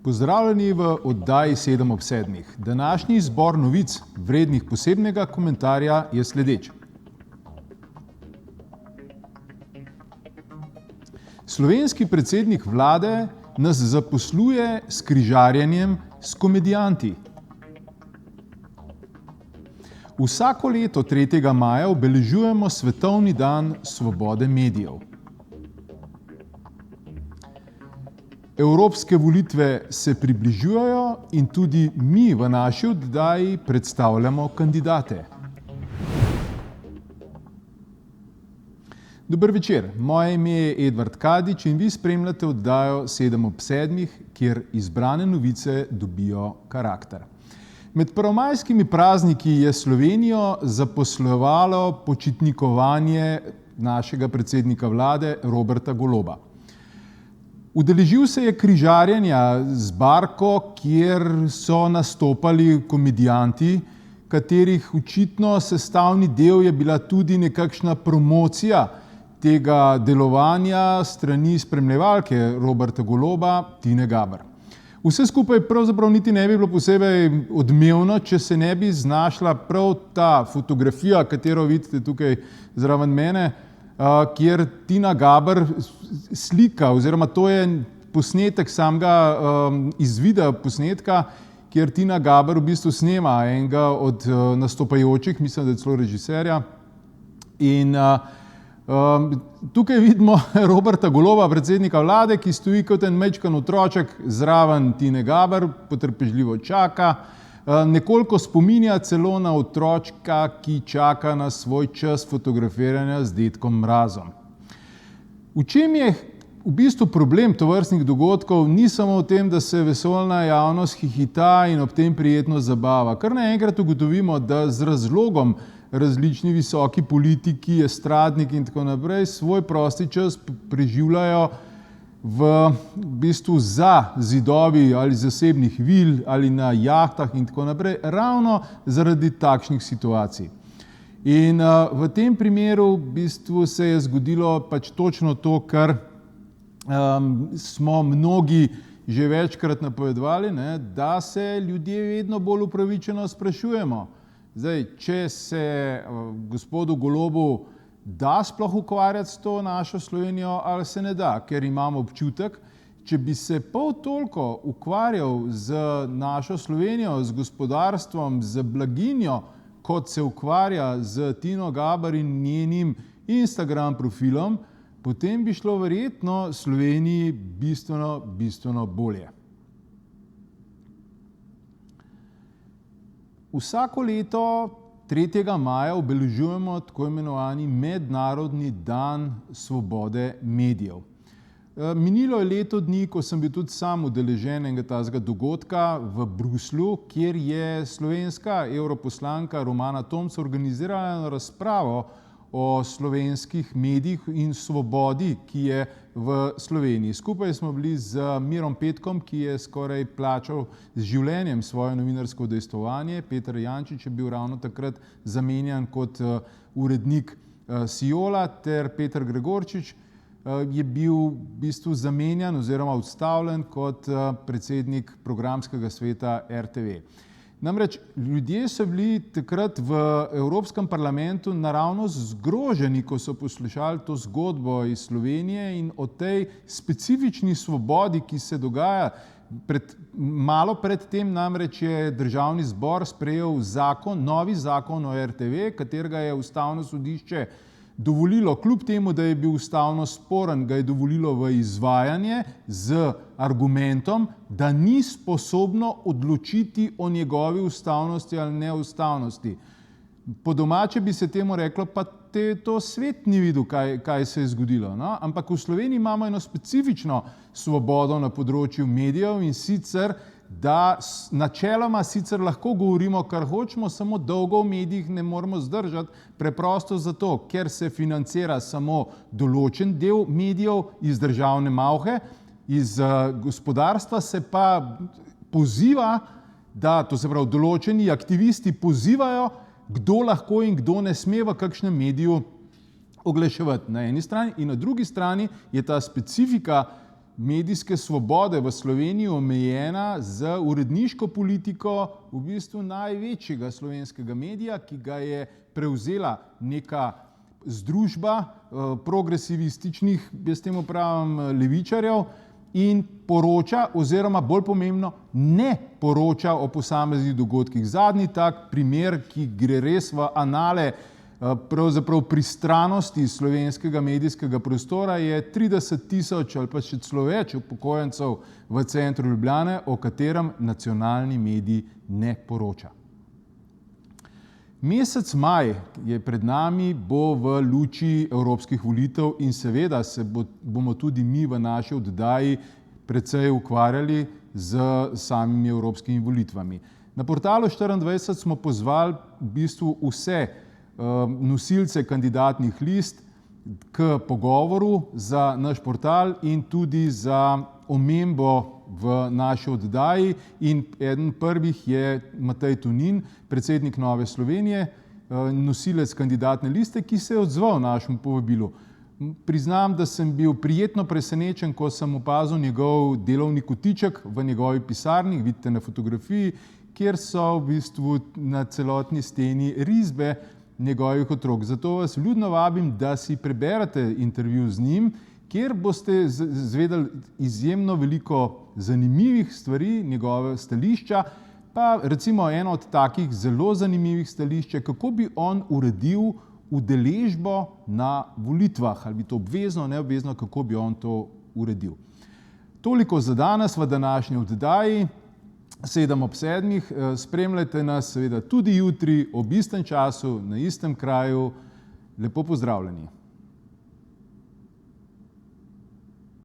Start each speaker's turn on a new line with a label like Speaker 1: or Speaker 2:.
Speaker 1: Pozdravljeni v oddaji 7 ob 7. Današnji izbor novic, vrednih posebnega komentarja, je sledeč. Slovenski predsednik vlade nas zaposluje s križarjenjem s komedijanti. Vsako leto 3. maja obeležujemo Svetovni dan svobode medijev. Evropske volitve se približujejo in tudi mi v naši oddaji predstavljamo kandidate. Dober večer, moje ime je Edvard Kadič in vi spremljate oddajo 7 ob 7, kjer izbrane novice dobijo karakter. Med prvomajskimi prazniki je Slovenijo zaposlovalo počitnikovanje našega predsednika vlade Roberta Goloba. Udeležil se je križarjenja z barko, kjer so nastopali komedijanti, katerih očitno sestavni del je bila tudi nekakšna promocija tega delovanja strani spremljevalke Roberta Goloba, Tine Gaber. Vse skupaj pravzaprav niti ne bi bilo posebej odmevno, če se ne bi znašla prav ta fotografija, katero vidite tukaj zraven mene, kjer Tina Gaber slika, oziroma to je posnetek samega izvida posnetka, kjer Tina Gaber v bistvu snema enega od nastopajočih, mislim, da je celo režiserja. In tukaj vidimo Roberta Goloba, predsednika vlade, ki stoji kot en majčken otroček zraven Tine Gaber, potrpežljivo čaka, nekoliko spominja celo na otročka, ki čaka na svoj čas fotografiranja z dedkom Mrazom. V čem je v bistvu problem tovrstnih dogodkov? Ni samo v tem, da se vesoljna javnost hihita in ob tem prijetno zabava. Kar naenkrat ugotovimo, da z razlogom različni visoki politiki, estradniki in tako naprej svoj prosti čas preživljajo v bistvu za zidovi ali zasebnih vil ali na jahtah in tako naprej, ravno zaradi takšnih situacij. In v tem primeru v bistvu se je zgodilo pač točno to, kar smo mnogi že večkrat napovedovali, ne, da se ljudje vedno bolj upravičeno sprašujemo. Zdaj, če se gospodu Golobu da sploh ukvarjati s to našo Slovenijo ali se ne da, ker imamo občutek, če bi se pol toliko ukvarjal z našo Slovenijo, z gospodarstvom, z blaginjo, kot se ukvarja z Tino Gaber in njenim Instagram profilom, potem bi šlo verjetno Sloveniji bistveno bolje. Vsako leto 3. maja obeležujemo tako imenovani Mednarodni dan svobode medijev. Minilo je leto dni, ko sem bil tudi sam udeležen enega takega dogodka v Bruslju, kjer je slovenska evroposlanka Romana Tomc organizirala eno razpravo o slovenskih medijih in svobodi, ki je v Sloveniji. Skupaj smo bili z Mirom Petkom, ki je skoraj plačal z življenjem svoje novinarsko udejstvovanje. Peter Jančič je bil ravno takrat zamenjan kot urednik Siola, ter Peter Gregorčič je bil v bistvu zamenjan oziroma odstavljen kot predsednik programskega sveta RTV. Namreč ljudje so bili takrat v Evropskem parlamentu naravnost zgroženi, ko so poslušali to zgodbo iz Slovenije in o tej specifični svobodi, ki se dogaja. Malo pred tem namreč je Državni zbor sprejel novi zakon o RTV, katerega je Ustavno sodišče dovolilo, kljub temu, da je bil ustavno sporen, ga je dovolilo v izvajanje z argumentom, da ni sposobno odločiti o njegovi ustavnosti ali neustavnosti. Po domače bi se temu reklo, pa to svet ni videl, kaj se je zgodilo. No? Ampak v Sloveniji imamo eno specifično svobodo na področju medijev in sicer, da načeloma sicer lahko govorimo, kar hočemo, samo dolgo v medijih ne moremo zdržati, preprosto zato, ker se financira samo določen del medijev iz državne malhe, iz gospodarstva se pa poziva, da, to se pravi, določeni aktivisti pozivajo, kdo lahko in kdo ne sme v kakšnem mediju oglaševati na eni strani, in na drugi strani je ta specifika medijske svobode v Sloveniji omejena z uredniško politiko v bistvu največjega slovenskega medija, ki ga je prevzela neka združba progresivističnih, jaz temu pravim, levičarjev, in poroča, oziroma bolj pomembno, ne poroča o posameznih dogodkih. Zadnji tak primer, ki gre res v anale pravzaprav pristranosti slovenskega medijskega prostora, je 30.000 ali pa še celo več upokojencev v centru Ljubljane, o katerem nacionalni medij ne poroča. Mesec maj je pred nami, bo v luči evropskih volitev in seveda se bomo tudi mi v naši oddaji precej ukvarjali z samimi evropskimi volitvami. Na portalu 24 smo pozvali v bistvu vse nosilce kandidatnih list k pogovoru za naš portal in tudi za omembo v naši oddaji, in eden prvih je Matej Tonin, predsednik Nove Slovenije, nosilec kandidatne liste, ki se je odzval našemu povabilu. Priznam, da sem bil prijetno presenečen, ko sem opazil njegov delovni kotiček v njegovi pisarni, vidite na fotografiji, kjer so v bistvu na celotni steni risbe njegovih otrok. Zato vas vljudno vabim, da si preberete intervju z njim, kjer boste zvedeli izjemno veliko zanimivih stvari, njegove stališča, pa recimo eno od takih zelo zanimivih stališč, kako bi on uredil udeležbo na volitvah, ali bi to obvezno, neobvezno, kako bi on to uredil. Toliko za danes v današnji oddaji 7:07. Spremljajte nas seveda tudi jutri ob istem času, na istem kraju. Lepo pozdravljeni.